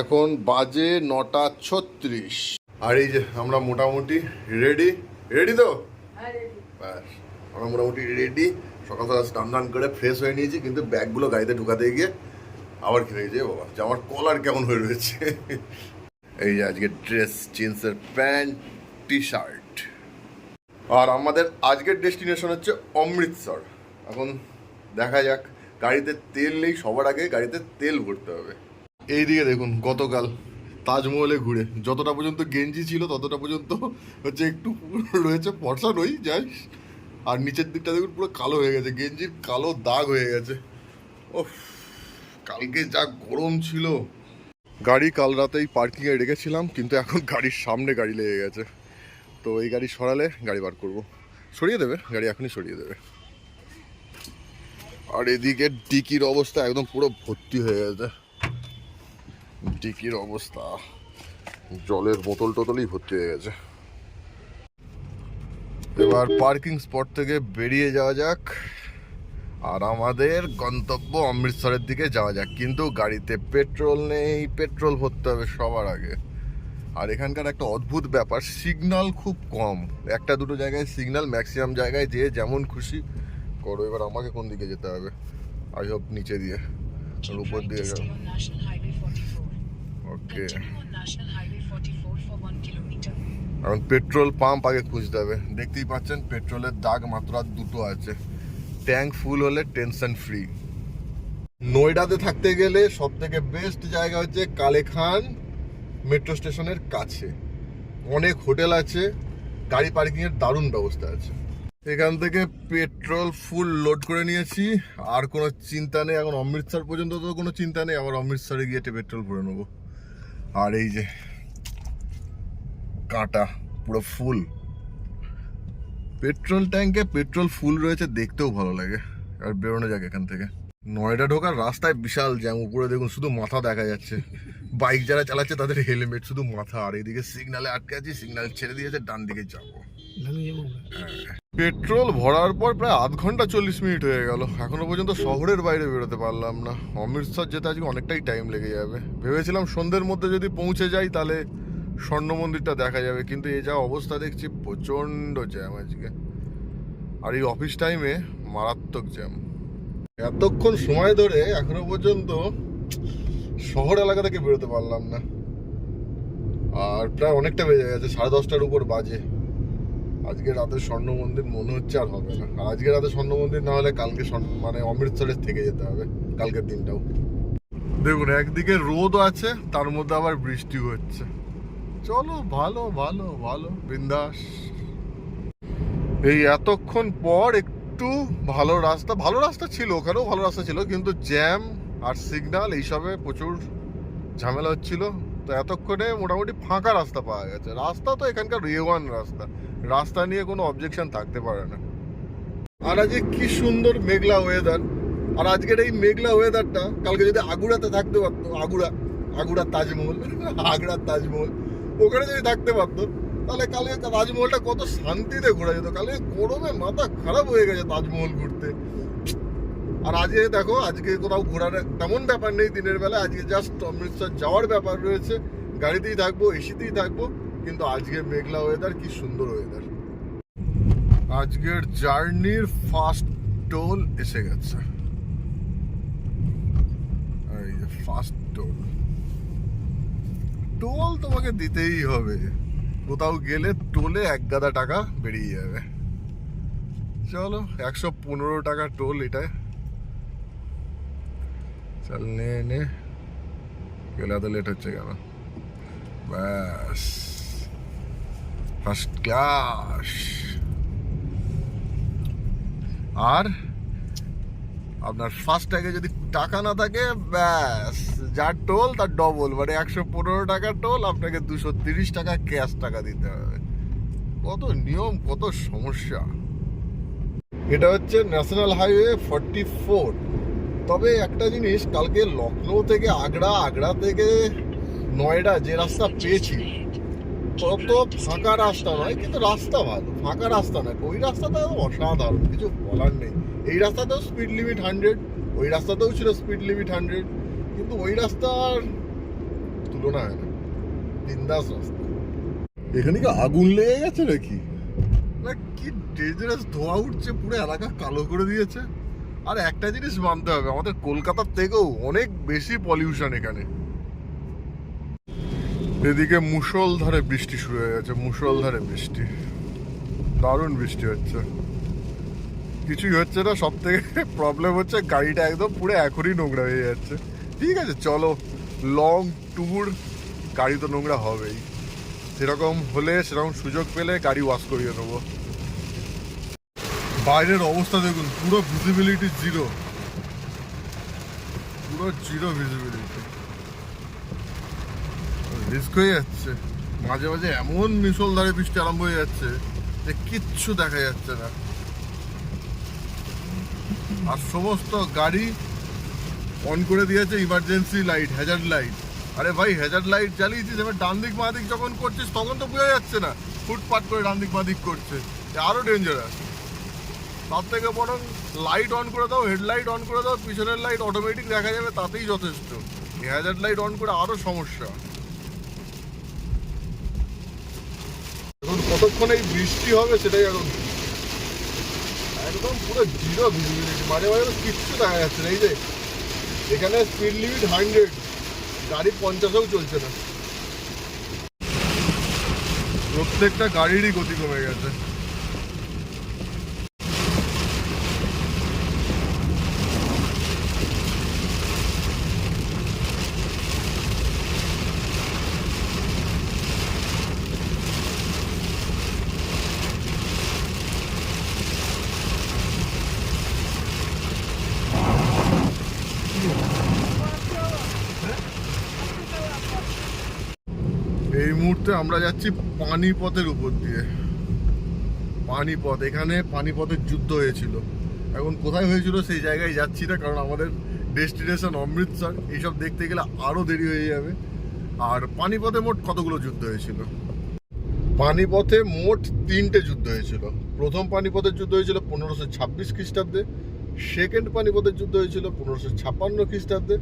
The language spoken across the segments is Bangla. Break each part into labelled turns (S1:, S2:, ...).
S1: এখন বাজে 9:36। আর এই যে আমরা মোটামুটি রেডি তো ব্যাস, আমরা মোটামুটি রেডি। সকাল সকাল স্নান টান করে ফ্রেশ হয়ে নিয়েছি, কিন্তু ব্যাগগুলো গাড়িতে ঢুকাতে গিয়ে আবার কি হয়েছে বাবা, যে আমার কলার কেমন হয়ে রয়েছে। এই যে আজকে ড্রেস, জিন্সের প্যান্ট, টি শার্ট। আর আমাদের আজকের ডেস্টিনেশন হচ্ছে অমৃতসর। এখন দেখা যাক, গাড়িতে তেল নেই, সবার আগে গাড়িতে তেল ভরতে হবে। এইদিকে দেখুন, গতকাল তাজমহলে ঘুরে যতটা পর্যন্ত গেঞ্জি ছিল ততটা পর্যন্ত হচ্ছে একটু রয়েছে, ফর্সা নই যাই। আর নিচের দিকটা দেখুন পুরো কালো হয়ে গেছে, গেঞ্জির কালো দাগ হয়ে গেছে। ওফ, কালকে যা গরম ছিল। গাড়ি কাল রাতেই পার্কিংয়ে রেখেছিলাম, কিন্তু এখন গাড়ির সামনে গাড়ি লেগে গেছে। তো এই গাড়ি সরালে গাড়ি বার করবো, সরিয়ে দেবে গাড়ি, এখনই সরিয়ে দেবে। আর এদিকে ডিকির অবস্থা একদম পুরো ভর্তি হয়ে গেছে। ডিকির অবস্থা জলের বোতল টোতলই ভর্তি হয়ে গেছে। এবার পার্কিং স্পট থেকে বেরিয়ে যাওয়া যাক, আর আমাদের গন্তব্য অমৃতসরের দিকে যাওয়া যাক। কিন্তু গাড়িতে পেট্রোল নেই, পেট্রোল ভরতে হবে সবার আগে। আর এখানকার একটা অদ্ভুত ব্যাপার, সিগন্যাল খুব কম, একটা দুটো জায়গায় সিগন্যাল, ম্যাক্সিমাম জায়গায় যে যেমন খুশি করো। এবার আমাকে কোন দিকে যেতে হবে? আই হোপ নিচে দিয়ে, উপর দিয়ে যাও। ওকে, এখন পেট্রোল পাম্প আগে খুঁজতে হবে। দেখতেই পাচ্ছেন পেট্রোলের দাগ মাত্র আর দুটো আছে। ট্যাঙ্ক ফুল হলে টেনশন ফ্রি। নয়ডাতে থাকতে গেলে সব থেকে বেস্ট জায়গা হচ্ছে কালেখান মেট্রো স্টেশনের কাছে। অনেক হোটেল আছে, গাড়ি পার্কিংয়ের দারুণ ব্যবস্থা আছে। এখান থেকে পেট্রোল ফুল লোড করে নিয়েছি, আর কোনো চিন্তা নেই। এখন অমৃতসর পর্যন্ত তো কোনো চিন্তা নেই, আবার অমৃতসরে গিয়ে পেট্রোল ভরে নেবো। আর এই যে কাঁটা পুরো ফুল, পেট্রোল ট্যাঙ্কে পেট্রোল ফুল রয়েছে, দেখতেও ভালো লাগে। আর বেরোনো যাক এখান থেকে। নয়ডা ঢোকার রাস্তায় বিশাল জ্যাম, উপরে দেখুন শুধু মাথা দেখা যাচ্ছে। বাইক যারা চালাচ্ছে তাদের হেলমেট, শুধু মাথা। আর এইদিকে সিগনালে আটকে আছি, সিগনাল ছেড়ে দিয়েছে, ডান দিকে যাবো। পেট্রোল ভরার পর প্রায় 1/2 ঘন্টা 40 মিনিট হয়ে গেল, এখনো পর্যন্ত শহরের বাইরে বেরোতে পারলাম না। অমৃতসর যেতে আজকে অনেকটাই টাইম লেগে যাবে। ভেবেছিলাম সন্ধ্যের মধ্যে যদি পৌঁছে যাই তাহলে স্বর্ণ মন্দিরটা দেখা যাবে, কিন্তু এই যা অবস্থা দেখছি প্রচণ্ড জ্যাম আজকে। আর এই অফিস টাইমে মারাত্মক জ্যাম। এতক্ষণ সময় ধরে এখনো পর্যন্ত শহর এলাকা থেকে বেরোতে পারলাম না। আর প্রায় অনেকটা বেজে গেছে, 10:30টার উপর বাজে। আজকে রাতে স্বর্ণ মন্দির মনে হচ্ছে আর হবে না। আর আজকে রাতে স্বর্ণ মন্দির না হলে কালকে মানে অমৃতসরের থেকে যেতে হবে, কালকের দিনটাও। দেখুন একদিকে রোদ আছে, তার মধ্যে আবার বৃষ্টিও হচ্ছে। চলো, ভালো ভালো ভালো, বিন্দাস। এই এতক্ষণ পর একটু ভালো রাস্তা ছিল, ওখানেও ভালো রাস্তা ছিল, কিন্তু জ্যাম আর সিগন্যাল এইসবে প্রচুর ঝামেলা হচ্ছিল। তো এতক্ষণে মোটামুটি ফাঁকা রাস্তা পাওয়া গেছে। রাস্তা তো এখানকার রেওয়ান রাস্তা নিয়ে কোনো অবজেকশন থাকতে পারে না। আর আজকে কি সুন্দর মেঘলা ওয়েদার। আর আজকের এই মেঘলা ওয়েদারটা কালকে যদি আগুড়াতে থাকতে পারতো, আগুড়ার তাজমহল, আগ্রার তাজমহল, ওখানে যদি থাকতে পারতো, তাহলে কালকে তাজমহলটা কত শান্তিতে ঘোরা যেত। কালকে গরমে মাথা খারাপ হয়ে গেছে তাজমহল ঘুরতে। আর আজকে দেখো, আজকে কোথাও ঘোরার তেমন ব্যাপার নেই দিনের বেলা। আজকে জাস্ট অমৃতসর যাওয়ার ব্যাপার রয়েছে, গাড়িতেই থাকবো, এসিতেই থাকবো। কিন্তু আজকে মেঘলা ওয়েদার, কি সুন্দর ওয়েদার। আজকের জার্নির ফার্স্ট টোল এসে গেছে। এই যে ফার্স্ট টোল, টোল তোমাকে দিতেই হবে। কোথাও গেলে টোলে 1 গাদা টাকা বেরিয়ে যাবে। চলো, 115 টাকা টোল এটা। চল নে গেলে এত লেট হচ্ছে কেন? ব্যাস, ফার্স্ট ক্লাস। আর আপনার ফার্স্ট ট্যাগে যদি টাকা না থাকে, ব্যাস যার টোল তার ডবল, মানে 115 টাকা টোল, আপনাকে 230 টাকা ক্যাশ টাকা দিতে হবে। কত নিয়ম, কত সমস্যা। এটা হচ্ছে ন্যাশনাল হাইওয়ে 44। তবে একটা জিনিস, কালকে লখনৌ থেকে আগ্রা থেকে নয়ডা যে রাস্তা পেয়েছি, তত ফাঁকা রাস্তা নয়, কিন্তু রাস্তা ভালো। ফাঁকা রাস্তা নয়, ওই রাস্তাটা অসাধারণ, কিছু বলার নেই। এই রাস্তাতেও স্পিড লিমিট 100, ওই রাস্তাতেও ছিল স্পিড লিমিট 100, কিন্তু ওই রাস্তার তুলনা হয় না, বিন্দাস রাস্তা। এখানে কি আগুন লেগে গেছে নাকি? না কি ডেঞ্জারাস ধোঁয়া উঠছে, পুরো এলাকা কালো করে দিয়েছে। আর একটা জিনিস মানতে হবে, আমাদের কলকাতার থেকেও অনেক বেশি পলিউশন এখানে। এদিকে মুষলধারে বৃষ্টি শুরু হয়ে গেছে, মুষলধারে বৃষ্টি, দারুণ বৃষ্টি হচ্ছে। কিছুই হচ্ছে না, সব থেকে প্রবলেম হচ্ছে গাড়িটা একদম পুরো এখনই নোংরা হয়ে যাচ্ছে। ঠিক আছে চলো, লং ট্যুর, গাড়ি তো নোংরা হবেই, সেরকম হলে সেরকম সুযোগ পেলে গাড়ি ওয়াশ করিয়ে নেবো। বাইরের অবস্থা দেখুন, পুরো ভিজিবিলিটি জিরো, পুরো জিরো ভিজিবিলিটি, রিস্ক হয়ে যাচ্ছে। মাঝে মাঝে এমন মুষলধারে বৃষ্টি আরম্ভ হয়ে যাচ্ছে যে কিচ্ছু দেখা যাচ্ছে না। আর সমস্ত গাড়ি অন করে দিয়েছে ইমার্জেন্সি লাইট, হ্যাজার্ড লাইট। আরে ভাই, হ্যাজার্ড লাইট জ্বালিয়েছিস, এবার ডান দিক বাঁ দিক যখন করছিস তখন তো বোঝা যাচ্ছে না, ফুটপাট করে ডান দিক বাঁ দিক করছে, আরো ডেঞ্জারাস। তার থেকে বরং লাইট অন করে দাও, হেডলাইট অন করে দাও, পিছনের লাইট অটোমেটিক দেখা যাবে, তাতেই যথেষ্ট। হ্যাজার্ড লাইট অন করে আরো সমস্যা। এখন কতক্ষণ এই বৃষ্টি হবে সেটাই এখন একদম পুরো জিরো ভিজিবিলিটি, মাঝে মাঝে কিচ্ছু দেখা যাচ্ছে না। এই যে এখানে স্পিড লিমিট 100, গাড়ি 50-ও চলছে না, প্রত্যেকটা গাড়িরই গতি কমে গেছে। এই মুহূর্তে আমরা যাচ্ছি পানিপথের উপর দিয়ে। পানিপথ, এখানে পানিপথের যুদ্ধ হয়েছিল। এখন কোথায় হয়েছিল সেই জায়গায় যাচ্ছি না, কারণ আমাদের ডেস্টিনেশন অমৃতসর, এইসব দেখতে গেলে আরও দেরি হয়ে যাবে। আর পানিপথে মোট কতগুলো যুদ্ধ হয়েছিল? পানিপথে মোট 3টে যুদ্ধ হয়েছিল। প্রথম পানিপথের যুদ্ধ হয়েছিল 1526 খ্রিস্টাব্দে, সেকেন্ড পানিপথের যুদ্ধ হয়েছিল 1556 খ্রিস্টাব্দে,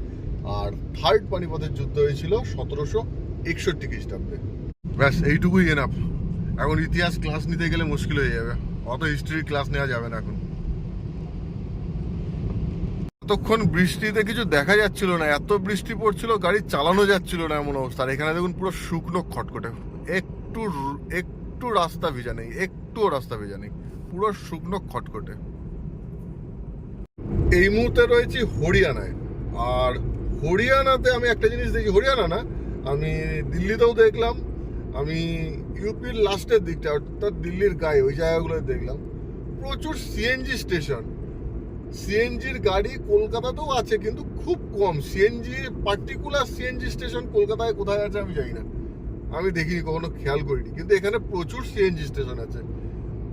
S1: আর থার্ড পানিপথের যুদ্ধ হয়েছিল 1761 খ্রিস্টাব্দে। ব্যাস এইটুকুই এনাফ। এখন ইতিহাস ক্লাস নিতে গেলে মুশকিল হয়ে যাবে, অত হিস্ট্রির ক্লাস নেওয়া যাবে না এখন। এতক্ষণ বৃষ্টিতে কিছু দেখা যাচ্ছিল না, এত বৃষ্টি পড়ছিল, গাড়ি চালানো যাচ্ছিল না এমন অবস্থা। আর এখানে দেখুন পুরো শুকনো খটখটে, একটু একটু রাস্তা ভিজা নেই, একটুও রাস্তা ভিজা নেই, পুরো শুকনো খটখটে। এই মুহূর্তে রয়েছি হরিয়ানায়। আর হরিয়ানাতে আমি একটা জিনিস দেখি, হরিয়ানা না, আমি দিল্লিতেও দেখলাম, আমি ইউপির লাস্টের দিকটা অর্থাৎ দিল্লির গায়ে ওই জায়গাগুলোয় দেখলাম প্রচুর সিএনজি স্টেশন। সিএনজির গাড়ি কলকাতাতেও আছে কিন্তু খুব কম। সিএনজি পার্টিকুলার সিএনজি স্টেশন কলকাতায় কোথায় আছে আমি জানি না, আমি দেখিনি, কখনো খেয়াল করিনি, কিন্তু এখানে প্রচুর সিএনজি স্টেশন আছে।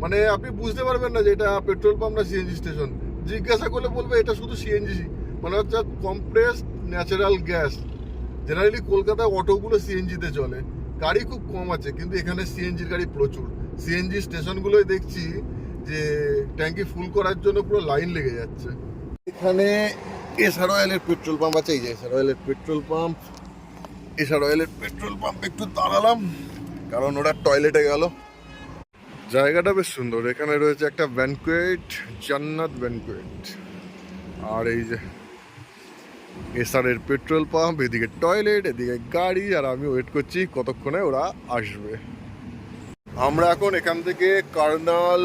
S1: মানে আপনি বুঝতে পারবেন না যে এটা পেট্রোল পাম্প না সিএনজি স্টেশন। জিজ্ঞাসা করলে বলবে এটা শুধু সিএনজি, মানে হচ্ছে কম্প্রেসড ন্যাচারাল গ্যাস। জেনারেলি কলকাতায় অটোগুলো সিএনজিতে চলে, গাড়ি খুব কম আছে, কিন্তু এখানে সিএনজির গাড়ি প্রচুর। সিএনজি স্টেশনগুলোই দেখছি যে ট্যাঙ্কি ফুল করার জন্য পুরো লাইন লেগে যাচ্ছে। এখানে এসআর অয়েলের পেট্রোল পাম্প আছে, এই যে এসআর অয়েলের পেট্রোল পাম্প। এসআর অয়েলের পেট্রোল পাম্প একটু দাঁড়ালাম কারণ ওরা টয়লেটে গেল। জায়গাটা বেশ সুন্দর, এখানে রয়েছে একটা ব্যানকুয়েট, জান্নাত ব্যানকুয়েট। আর এই যে এসআর এর পেট্রোল পাম্প, এদিকে টয়লেট, এদিকে গাড়ি, আর আমি ওয়েট করছি কতক্ষণে ওরা আসবে। আমরা এখন এখান থেকে কার্নাল,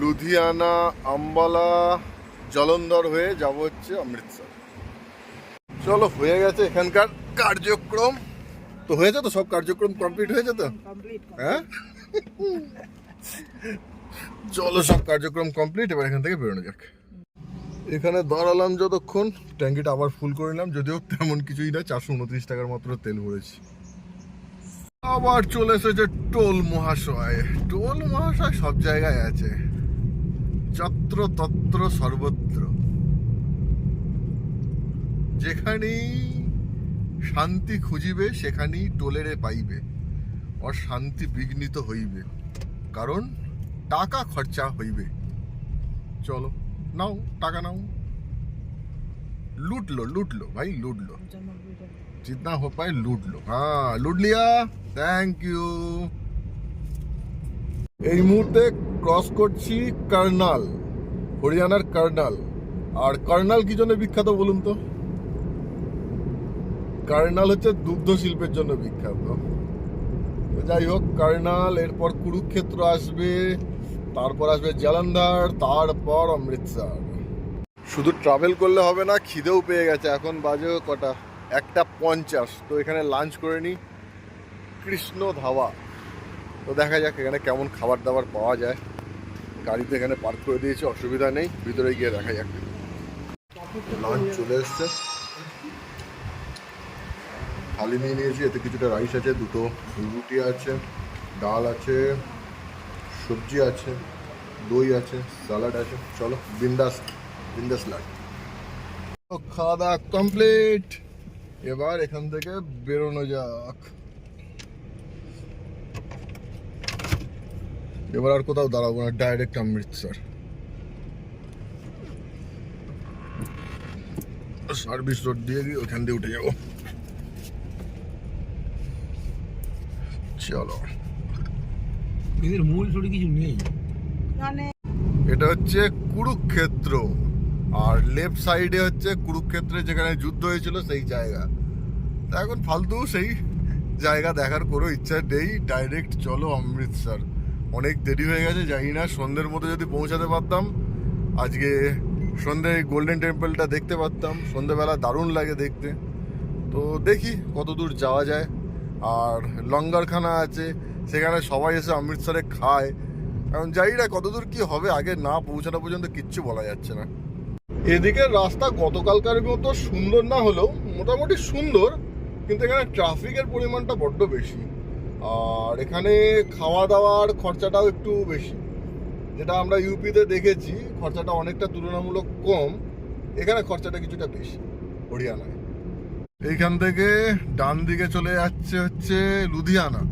S1: লুধিয়ানা, আম্বালা, জলন্ধর হয়ে যাব হচ্ছে অমৃতসর। চলো, হয়ে গেছে এখানকার কার্যক্রম। তো হয়েছে তো, সব কার্যক্রম কমপ্লিট হয়েছে তো? হ্যাঁ চলো, সব কার্যক্রম কমপ্লিট, এবার এখান থেকে বেরোনো যাক। এখানে দাঁড়ালাম যতক্ষণ, ট্যাঙ্কিটা আবার ফুল করে নিলাম, যদিও তেমন কিছুই না, 429 টাকার মাত্র তেল ভরেছি। আবার চলে এসেছে টোল মহাশয়। টোল মহাশয় সব জায়গায় আছে, যত্র তত্র সর্বত্র। যেখানেই শান্তি খুঁজিবে সেখানেই টোলেরে পাইবে, অশান্তি বিঘ্নিত হইবে, কারণ টাকা খরচা হইবে। চলো, নাও টাকা নাও। লুটলো ভাই, লুটলো। जितना हो पाए लूट लो। हाँ लूट लिया, থ্যাংক ইউ। এই মুহূর্তে ক্রস করছি কার্নাল, হরিয়ানার কার্নাল। আর কার্নাল কি জন্য বিখ্যাত বলুন তো? কার্নাল হচ্ছে দুগ্ধ শিল্পের জন্য বিখ্যাত। যাই হোক, কার্নাল, এরপর কুরুক্ষেত্র আসবে, তারপর আসবে জলন্ধর, তারপর অমৃতসর। শুধু ট্রাভেল করলে হবে না, খিদেও পেয়ে গেছে। এখন বাজে কটা, 1:50। তো এখানে লাঞ্চ করে নিই কৃষ্ণ ধাবা। তো দেখা যাক এখানে কেমন খাবার দাবার পাওয়া যায়। গাড়িতে এখানে পার্ক করে দিয়েছি, অসুবিধা নেই, ভিতরে গিয়ে দেখা যাক। লাঞ্চ চলে এসছে, থালি নিয়ে নিয়েছি। এতে কিছুটা রাইস আছে, দুটো রুটি আছে, ডাল আছে, সবজি আছে, দই আছে, স্যালাড আছে। চলো বিন্দাস বিন্দাস লাগ। খাওয়া দাওয়া কমপ্লিট, এবার এখান থেকে বেরোনো যাক। এবার আর কোথাও দাঁড়াবো না, ডাইরেক্ট অমৃতসর। সার্ভিস রোড দিয়ে গিয়ে ওখান দিয়ে উঠে যাবো। চলো,
S2: এদের মূল ছড়ি কিছু নেই।
S1: এটা হচ্ছে কুরুক্ষেত্র, আর লেফট সাইডে হচ্ছে কুরুক্ষেত্রে যেখানে যুদ্ধ হয়েছিল সেই জায়গা। তা এখন ফালতু সেই জায়গা দেখার কোনো ইচ্ছা নেই, ডাইরেক্ট চলো অমৃতসর। অনেক দেরি হয়ে গেছে, জানি না সন্ধ্যের মধ্যে যদি পৌঁছাতে পারতাম আজকে সন্ধ্যে গোল্ডেন টেম্পলটা দেখতে পারতাম। সন্ধ্যেবেলা দারুণ লাগে দেখতে। তো দেখি কত দূর যাওয়া যায়। আর লঙ্গরখানা আছে, সেখানে সবাই এসে অমৃতসরে খায়। এখন জানি না কতদূর কি হবে, আগে না পৌঁছানো পর্যন্ত কিচ্ছু বলা যাচ্ছে না। এদিকের রাস্তা গতকালকার মতো সুন্দর না হলেও মোটামুটি সুন্দর, কিন্তু এখানে ট্রাফিকের পরিমাণটা বড্ড বেশি। আর এখানে খাওয়া দাওয়ার খরচাটাও একটু বেশি। যেটা আমরা ইউপিতে দেখেছি খরচাটা অনেকটা তুলনামূলক কম, এখানে খরচাটা কিছুটা বেশি হরিয়ানায়। এইখান থেকে ডান দিকে চলে যাচ্ছে হচ্ছে লুধিয়ানা,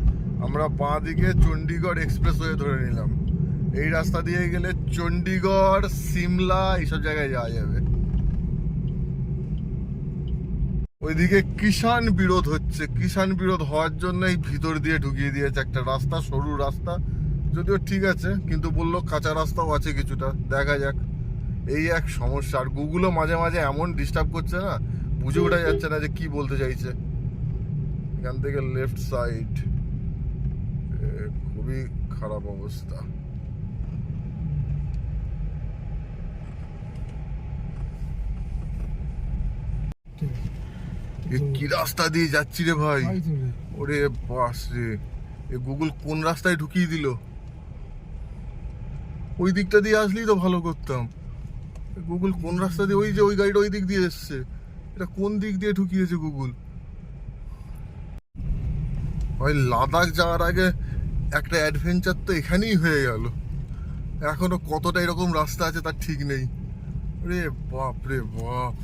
S1: আমরা বাঁ দিকে চণ্ডীগড় এক্সপ্রেস ওয়ে ধরে নিলাম। এই রাস্তা দিয়ে গেলে চণ্ডীগড়, সিমলা এইসব জায়গায় যাওয়া যাবে। ওইদিকে কিষাণ বিরোধ হচ্ছে, কিষাণ বিরোধ হওয়ার জন্যই ভিতর দিয়ে ঢুকিয়ে দিয়েছে একটা রাস্তা, সরু রাস্তা। যদিও ঠিক আছে, কিন্তু বললো কাঁচা রাস্তাও আছে কিছুটা, দেখা যাক। এই এক সমস্যা। আর গুগলও মাঝে মাঝে এমন ডিস্টার্ব করছে না, বুঝে ওঠা যাচ্ছে না যে কি বলতে চাইছে। এখান থেকে লেফট সাইড, খুবই খারাপ অবস্থা। কি রাস্তা দিয়ে যাচ্ছি রে ভাই, ওরে বাস রে। এ গুগল কোন রাস্তায় ঢুকিয়ে দিল? ওই দিকটা দিয়ে আসলেই তো ভালো করতাম। গুগল কোন রাস্তা দিয়ে, ওই যে ওই গাড়িটা ওই দিক দিয়ে এসছে, এটা কোন দিক দিয়ে ঢুকিয়েছে গুগল? ভাই লাদাখ যাওয়ার আগে একটা অ্যাডভেঞ্চার তো এখানেই হয়ে গেল, এখনো কতটা এরকম রাস্তা আছে তার ঠিক নেই। রে বাপ রে বাপ,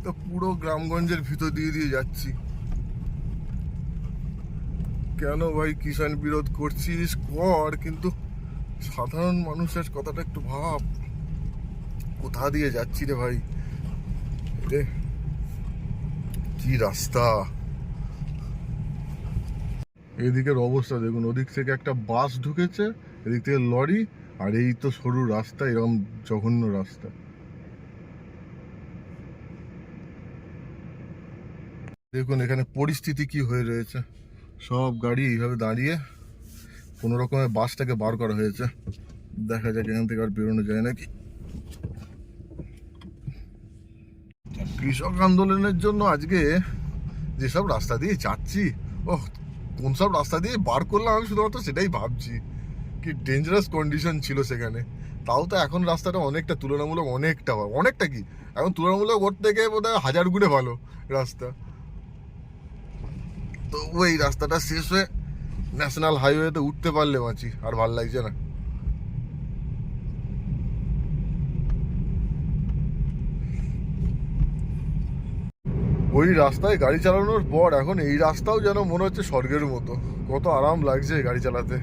S1: তো পুরো গ্রামগঞ্জের ভিতর দিয়ে দিয়ে যাচ্ছি। কেন ভাই কিষাণ বিরোধ করছিস কর, কিন্তু সাধারণ মানুষের কথাটা একটু ভাব। কোথা দিয়ে যাচ্ছি রে ভাই, রে কি রাস্তা। এদিকের অবস্থা দেখুন, ওদিক থেকে একটা বাস ঢুকেছে, এদিক থেকে লরি, আর এই তো সরু রাস্তা, এরকম জঘন্য রাস্তা। দেখুন এখানে পরিস্থিতি কি হয়ে রয়েছে, সব গাড়ি এইভাবে দাঁড়িয়ে কোনো রকমে বাসটাকে বার করা হয়েছে। দেখা যাক এখান থেকে আর বেরোনো যায় নাকি। কৃষক আন্দোলনের জন্য আজকে যেসব রাস্তা দিয়ে যাচ্ছি, ও কোন সব রাস্তা দিয়ে বার করলাম আমি শুধুমাত্র সেটাই ভাবছি। কি ডেঞ্জারাস কন্ডিশন ছিল সেখানে। তাও তো এখন রাস্তাটা অনেকটা তুলনামূলক, অনেকটা কি এখন তুলনামূলক ওর থেকে বোধহয় 1000 গুণে ভালো রাস্তা। তো ওই রাস্তাটা শেষ হয়ে ন্যাশনাল হাইওয়েতে উঠতে পারলে বাঁচি, আর ভাল লাগছে না। ওই রাস্তায় গাড়ি চালানোর পর এখন এই রাস্তাও যেন মনে হচ্ছে স্বর্গের মতো, কত আরাম লাগছে গাড়ি চালাতে।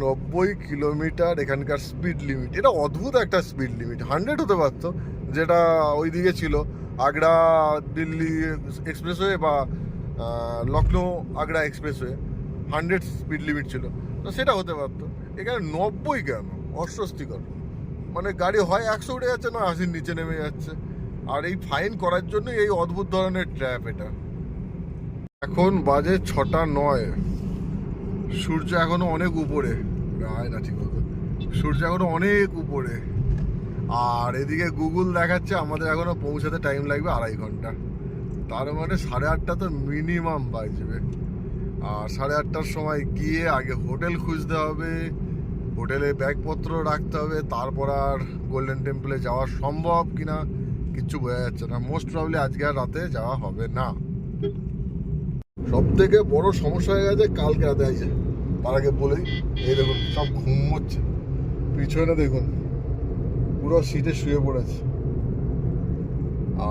S1: 90 কিলোমিটার এখানকার স্পিড লিমিট, এটা অদ্ভুত একটা স্পিড লিমিট। 100 হতে পারতো, যেটা ওইদিকে ছিল আগ্রা দিল্লি এক্সপ্রেসওয়ে বা Lucknow Agra expressway 100 speed limit ছিল, তো সেটা হতে পারতো। এখানে 90 কেন? অস্বস্তিকর। মানে গাড়ি হয় 100 উঠে যাচ্ছে, না 80 নিচে নেমে যাচ্ছে। আর এই ফাইন করার জন্য এই অদ্ভুত ধরনের ট্র্যাপ এটা। এখন বাজে 6:09। সূর্য এখনো অনেক উপরে, আয় না ঠিক মতো, সূর্য এখনো অনেক উপরে। আর এদিকে গুগল দেখাচ্ছে আমাদের এখনো পৌঁছাতে টাইম লাগবে 2.5 ঘন্টা। তার মানে 8:30 তো মিনিমাম বাজবে। আর 8:30টার সময় গিয়ে আগে হোটেল খুঁজতে হবে, হোটেলে ব্যাগপত্র রাখতে হবে, তারপর আর গোল্ডেন টেম্পলে যাওয়া সম্ভব কিনা কিচ্ছু বোঝা যাচ্ছে না। মোস্ট প্রবলি আজকে আর রাতে যাওয়া হবে না। সব থেকে বড় সমস্যা হয়ে গেছে কালকে রাতে আছে। তার আগে বলেই, এই দেখুন সব ঘুমোচ্ছে, পিছনে দেখুন পুরো সিটে শুয়ে পড়েছে।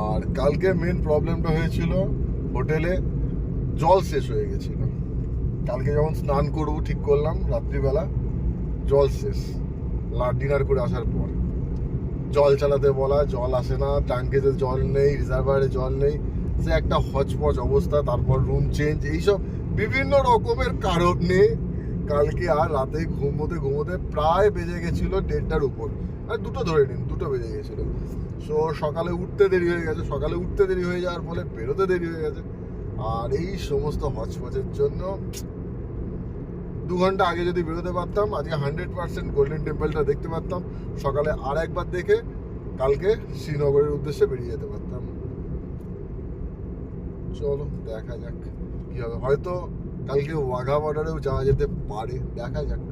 S1: আর কালকে মেন প্রবলেমটা হয়েছিল হোটেলে জল শেষ হয়ে গেছিল। কালকে যখন স্নান করবো ঠিক করলাম রাত্রিবেলা, জল শেষ। ডিনার করে আসার পর জল চালাতে বলা, জল আসে না, ট্যাঙ্কেতে জল নেই, রিজার্ভারে জল নেই, সে একটা হচপচ অবস্থা। তারপর রুম চেঞ্জ, এইসব বিভিন্ন রকমের কারণে কালকে আর রাতে ঘুমোতে ঘুমোতে প্রায় বেজে গেছিল 1:30টার উপর। আর 2টো ধরে নিন, 2টো বেজে গেছিল। সো সকালে উঠতে দেরি হয়ে গেছে, সকালে উঠতে দেরি হয়ে যাওয়ার ফলে বেরোতে দেরি হয়ে গেছে। আর এই সমস্ত হচপচের জন্য 2 ঘন্টা আগে যদি বেরোতে পারতাম, আজকে 100% গোল্ডেন টেম্পলটা দেখতে পারতাম। সকালে আর একবার দেখে কালকে শ্রীনগরের উদ্দেশ্যে বেরিয়ে যেতে পারতাম। চলো দেখা যাক কি হবে। হয়তো কালকে ওয়াঘা বর্ডারেও যাওয়া যেতে পারে, দেখা যাক।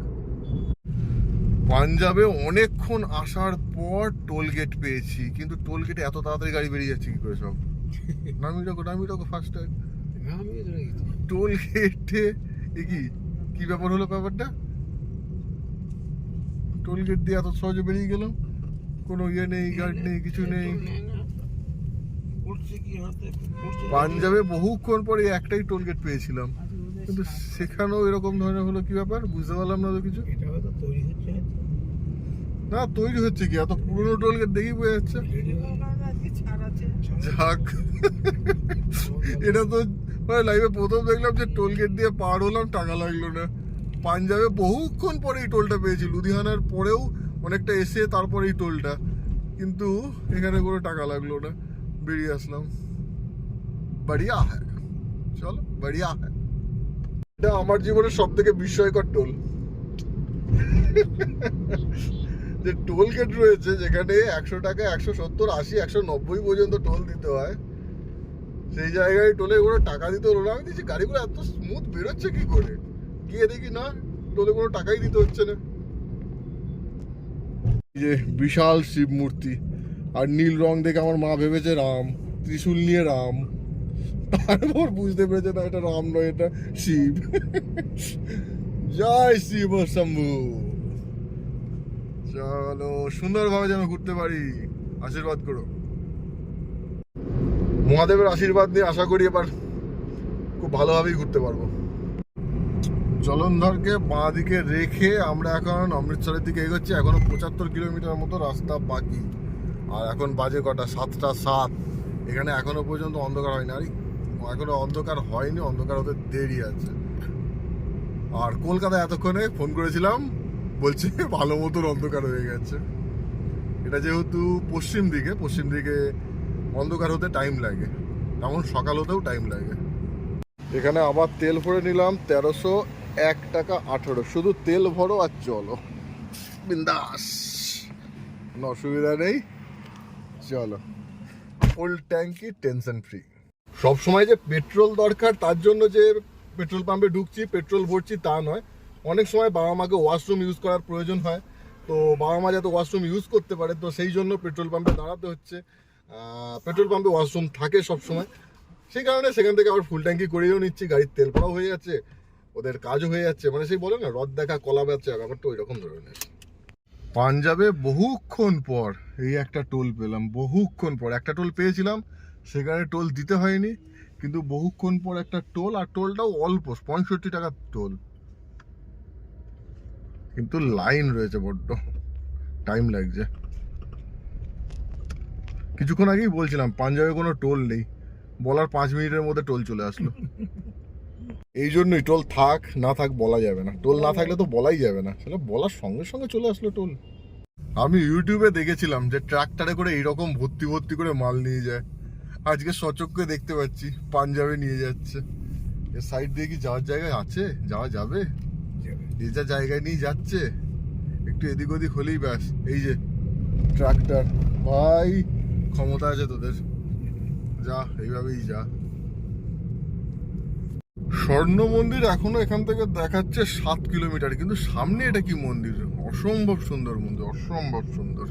S1: পাঞ্জাবে অনেকক্ষণ আসার পর টোল গেট পেয়েছি, কিন্তু টোল গেটে এত তাড়াতাড়ি গাড়ি বেরিয়ে যাচ্ছে কি করে সব? নামি রাখো ফার্স্ট টাইম টোল গেটে। এ কি ব্যাপার হলো? ব্যাপারটা টোল গেট দিয়ে এত সহজে বেরিয়ে গেলাম, কোনো ইয়ে নেই, গার্ড নেই, কিছু নেই। পাঞ্জাবে বহুক্ষণ পরে একটাই টোল গেট পেয়েছিলাম, কিন্তু সেখানেও এরকম ধরনের হলো, কি ব্যাপার বুঝতে পারলাম না তো কিছু। না তৈরি হচ্ছে কি, এত পুরনো টোল গেট দেখি বোঝা যাচ্ছে। যাক, এটা তো মানে লাইভে প্রথম দেখলাম যে টোল গেট দিয়ে পার হলাম, টাকা লাগলো না। পাঞ্জাবে বহুক্ষণ পরে এই টোলটা পেয়েছি, লুধিয়ানার পরেও অনেকটা এসে তারপরে এই টোলটা, কিন্তু এখানে কোনো টাকা লাগলো না, বেরিয়ে আসলাম। বড়িয়া হ্যাঁ, চলো বড়িয়া হ্যাঁ। এটা আমার জীবনের সব থেকে বিস্ময়কর টোল। যে টোল গেট রয়েছে যেখানে 100 টাকা, 170, 80, 190 পর্যন্ত টোল দিতে হয়, সেই জায়গায় টোলে কোনো টাকা দিতে হলো না। আমি দেখছি গাড়িগুলো এত স্মুথ বেরোচ্ছে কি করে, গিয়ে দেখি না টোলে কোনো টাকাই দিতে হচ্ছে না। যে বিশাল শিব মূর্তি, আর নীল রং দেখে আমার মা ভেবেছে রাম, ত্রিশূল নিয়ে রাম। তারপর বুঝতে পেরেছে না, এটা রাম নয়, এটা শিব। জয় শিব শম্ভু। চলো সুন্দরভাবে যেন ঘুরতে পারি, আশীর্বাদ করো। মহাদেবের আশীর্বাদ নিয়ে আশা করি এবার খুব ভালোভাবেই ঘুরতে পারবো। জলন্ধরকে বাঁ দিকে রেখে আমরা এখন অমৃতসরের দিকে এগোচ্ছি। এখনো 75 কিলোমিটার মতো রাস্তা বাকি। আর এখন বাজে কটা? 7:07। এখানে এখনো পর্যন্ত অন্ধকার হয়নি। আর এখনো অন্ধকার হয়নি, অন্ধকার হতে দেরি আছে। আর কলকাতায় এতক্ষণে ফোন করেছিলাম, বলছে ভালো মতন অন্ধকার হয়ে গেছে। এটা যেহেতু পশ্চিম দিকে অন্ধকার হতে টাইম লাগে, তেমন সকাল হতেও টাইম লাগে। এখানে আবার তেল ভরে নিলাম 1301 টাকা 18। শুধু তেল ভরো আর চলো বিন্দাস, কোনো অসুবিধা নেই। চলো ফুল ট্যাঙ্কি, টেনশন ফ্রি। সবসময় যে পেট্রোল দরকার তার জন্য যে পেট্রোল পাম্পে ঢুকছি, পেট্রোল ভরছি, তা নয়। অনেক সময় বাবা মাকে ওয়াশরুম ইউজ করার প্রয়োজন হয়, তো বাবা মা যাতে ওয়াশরুম ইউজ করতে পারে, তো সেই জন্য পেট্রোল পাম্পে দাঁড়াতে হচ্ছে। পেট্রোল পাম্পে ওয়াশরুম থাকে সবসময়, সেই কারণে সেখান থেকে আবার ফুল ট্যাঙ্কি করেও নিচ্ছি। গাড়ির তেল ভরাও হয়ে যাচ্ছে, ওদের কাজও হয়ে যাচ্ছে। মানে সেই বলে না, রদ দেখা কলা বেচা, ব্যাপারটা ওই রকম ধরনের। পাঞ্জাবে বহুক্ষণ পর এই একটা টোল পেলাম, বহুক্ষণ পর একটা টোল পেয়েছিলাম, সেখানে টোল দিতে হয়নি, কিন্তু বহুক্ষণ পর একটা টোল, আর টোলটাও অল্প 65 টাকার টোল। কিন্তু লাইন রয়েছে, বড্ড টাইম লাগছে। কিছুক্ষণ আগেই বলছিলাম পাঞ্জাবে কোনো টোল নেই, বলার 5 মিনিটের মধ্যে টোল চলে আসলো। এই জন্যই টোল থাক না থাক বলা যাবে না, টোল না থাকলে তো বলাই যাবে না, সেটা বলার সঙ্গে সঙ্গে চলে আসলো টোল। আমি ইউটিউবে দেখেছিলাম যে ট্রাক্টরে করে এইরকম ভর্তি ভর্তি করে মাল নিয়ে যায়, আজকে সচক্ষে দেখতে পাচ্ছি পাঞ্জাবে নিয়ে যাচ্ছে। এর সাইড দিয়ে কি যাওয়ার জায়গায় আছে? যাওয়া যাবে? এই যা জায়গায় নিয়ে যাচ্ছে, একটু এদিক ওদিক হলেই ব্যাস। এই যে ট্রাক্টর, ভাই ক্ষমতা আছে তোদের, যা এইভাবেই যা। স্বর্ণ মন্দির এখনো এখান থেকে দেখাচ্ছে 7 কিলোমিটার, কিন্তু সামনে এটা কি মন্দির, অসম্ভব সুন্দর মন্দির, অসম্ভব সুন্দর,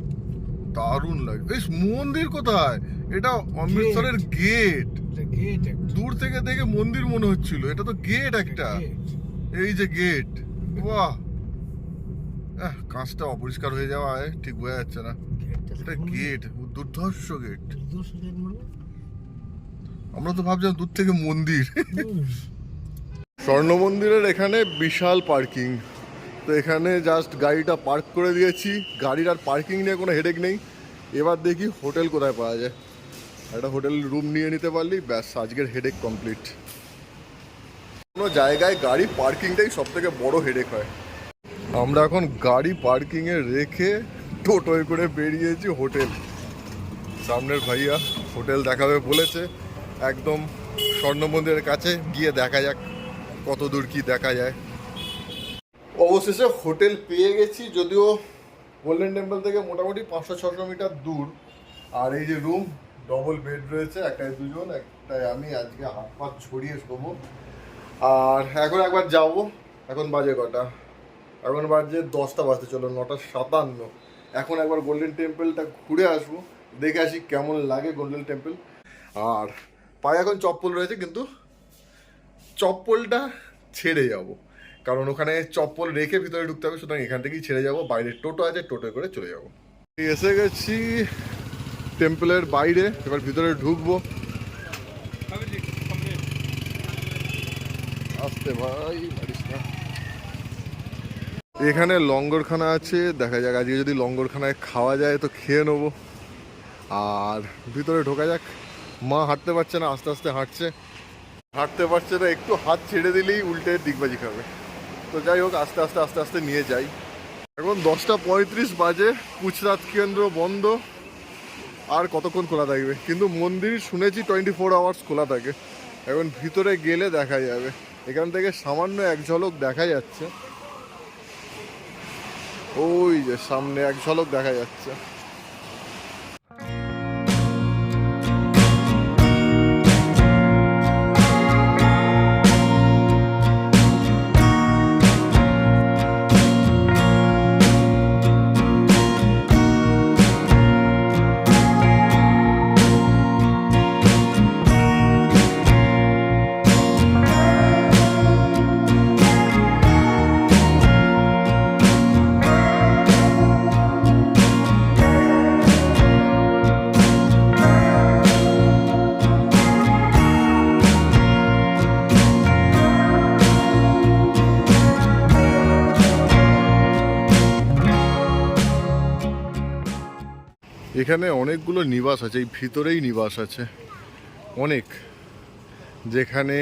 S1: দারুণ লাগে। এই মন্দির কোথায়? এটা অমৃতসরের গেট।
S2: গেট
S1: দূর থেকে দেখে মন্দির মনে হচ্ছিল, এটা তো গেট একটা। এই যে গেট, বাহ, কাঁচটা অপরিষ্কার হয়ে যাওয়া ঠিক বোঝা যাচ্ছে না। এটা গেট, দুর্ধর্ষ গেট। আমরা তো ভাবছিলাম দূর থেকে মন্দির। স্বর্ণ মন্দিরের এখানে বিশাল পার্কিং, তো এখানে জাস্ট গাড়িটা পার্ক করে দিয়েছি, গাড়ির আর পার্কিং নিয়ে কোনো হেডেক নেই। এবার দেখি হোটেল কোথায় পাওয়া যায়, একটা হোটেল রুম নিয়ে নিতে পারলি ব্যাস, আজকের হেডেক কমপ্লিট। কোনো জায়গায় গাড়ি পার্কিংটাই সব থেকে বড় হেডেক হয়। আমরা এখন গাড়ি পার্কিংয়ে রেখে টোটোয় করে বেরিয়েছি হোটেল। সামনের ভাইয়া হোটেল দেখাবে বলেছে, একদম স্বর্ণ মন্দিরের কাছে, গিয়ে দেখা যাক কত দূর কি দেখা যায়। অবশেষে হোটেল পেয়ে গেছি, যদিও গোল্ডেন টেম্পল থেকে মোটামুটি 500-600 মিটার দূর। আর এই যে রুম, ডবল বেড রয়েছে, একটায় দুজন, একটায় আমি, আজকে হাত পা ছড়িয়ে শোবো। আর এখন একবার যাব, এখন বাজে কটা, এখন বাজে 10টা বাজতে চলো, 9:57। এখন একবার গোল্ডেন টেম্পলটা ঘুরে আসবো, দেখে আসি কেমন লাগে গোল্ডেন টেম্পল। আর পায়ে এখন চপ্পল রয়েছে, কিন্তু চপ্পলটা ছেড়ে যাব, কারণ ওখানে চপ্পল রেখে ভিতরে ঢুকতে হবে, সুতরাং এখান থেকেই ছেড়ে যাব। বাইরে টোটো আছে, টোটোয় করে চলে যাব। এসে গেছি টেম্পলের বাইরে, এবার ভিতরে ঢুকবো। আসতে ভাই, মারিস না। এখানে লঙ্গরখানা আছে, দেখা যাক আজকে যদি লঙ্গরখানায় খাওয়া যায় তো খেয়ে নেবো। আর ভিতরে ঢোকা যাক। মা হাঁটতে পারছে না, আস্তে আস্তে হাঁটছে, হাঁটতে পারছে না, একটু হাত ছেড়ে দিলেই উল্টে ডিগবাজি খাবে। তো যাই হোক, আস্তে আস্তে আস্তে আস্তে নিয়ে যাই। এখন 10:35 বাজে, পুছরাত কেন্দ্র বন্ধ। আর কতক্ষণ খোলা থাকবে? কিন্তু মন্দির শুনেছি 24 আওয়ার্স খোলা থাকে। এখন ভিতরে গেলে দেখা যাবে। এখান থেকে সামান্য এক ঝলক দেখা যাচ্ছে, ওই যে সামনে এক ঝলক দেখা যাচ্ছে। এখানে অনেকগুলো নিবাস আছে, এই ভিতরেই নিবাস আছে অনেক, যেখানে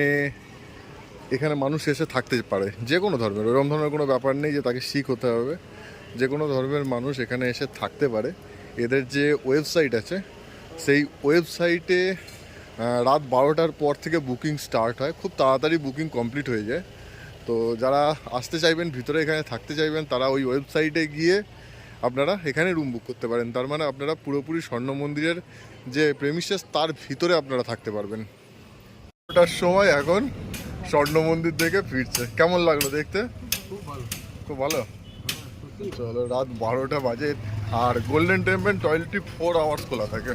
S1: এখানে মানুষ এসে থাকতে পারে, যে কোনো ধর্মের। ওরকম ধরনের কোনো ব্যাপার নেই যে তাকে শিখ হতে হবে, যে কোনো ধর্মের মানুষ এখানে এসে থাকতে পারে। এদের যে ওয়েবসাইট আছে, সেই ওয়েবসাইটে রাত 12টার পর থেকে বুকিং স্টার্ট হয়, খুব তাড়াতাড়ি বুকিং কমপ্লিট হয়ে যায়। তো যারা আসতে চাইবেন, ভিতরে এখানে থাকতে চাইবেন, তারা ওই ওয়েবসাইটে গিয়ে আপনারা এখানে রুম বুক করতে পারেন। তার মানে আপনারা পুরোপুরি স্বর্ণ মন্দিরের যে প্রেমিসেস তার ভিতরে আপনারা থাকতে পারবেন। ওটার সময় এখন স্বর্ণ মন্দির দেখে ফিরছে। কেমন লাগলো দেখতে?
S2: খুব ভালো,
S1: খুব ভালো। চলো, রাত 12টা বাজে, আর গোল্ডেন টেম্পল 24 আওয়ার্স খোলা থাকে।